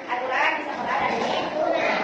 aturan di sekolah dan di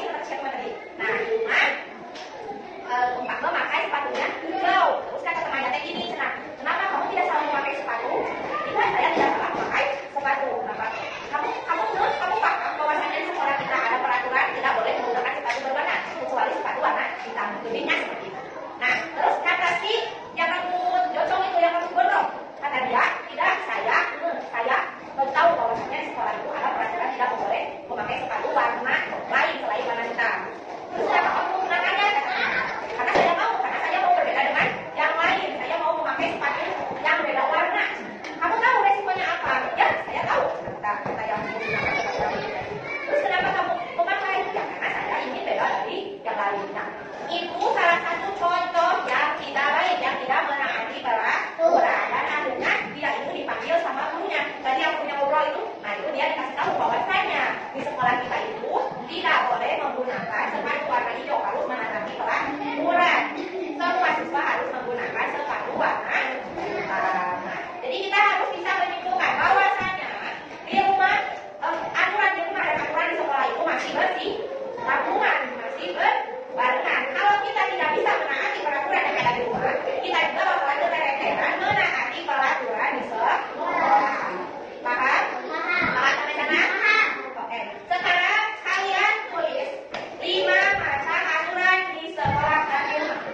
sudah siapa tadi. Nah, cuma Mbak memakai sepatunya hijau. Terus kata temannya teh gini, kenapa kamu tidak salah memakai sepatu? Tidak, saya tidak salah memakai sepatu. Kenapa? Kamu paham bahwasanya di sekolah kita ada peraturan tidak boleh menggunakan sepatu berwarna kecuali sepatu warna hitam. Lebihnya seperti itu. Nah, terus kata si yang rambut jocong itu yang rambut gondrong, kata dia, tidak, saya tahu bahwasanya di sekolah itu ada peraturan tidak boleh memakai sepatu warna lain selain warna hitam. Terus kenapa kamu menggunakannya? Karena saya mau berbeda dengan yang lain. Saya mau memakai sepatu yang beda warna. Kamu tahu resikonya apa? Ya, saya tahu. Kata yang menggunakan sepatu yang beda. Terus kenapa kamu memakai? Ya, karena saya ingin beda dari yang lain. Nah, itu salah satu contoh yang tidak baik, yang tidak menaati peraturan. Dan akhirnya dia itu dipanggil sama gurunya. Tadi yang punya ngobrol itu, nah itu dia dikasih tahu bahwasanya di sekolah kita itu tidak boleh menggunakan sepatu warna hijau, harus menanggapi peraturan. Semua siswa harus menggunakan sepatu warna hitam. Nah, jadi kita harus bisa menyimpulkan bahwasanya di rumah aturan di rumah dan aturan di sekolah itu masih bersinggungan, masih berbarengan. Kalau kita tidak bisa menaati peraturan yang ada di rumah, kita juga bakalan keteteran menaati peraturan di sekolah. Paham? Paham sampai sana? Oke. Sekarang kalian tulis 5 macam aturan di sekolah dan di rumah.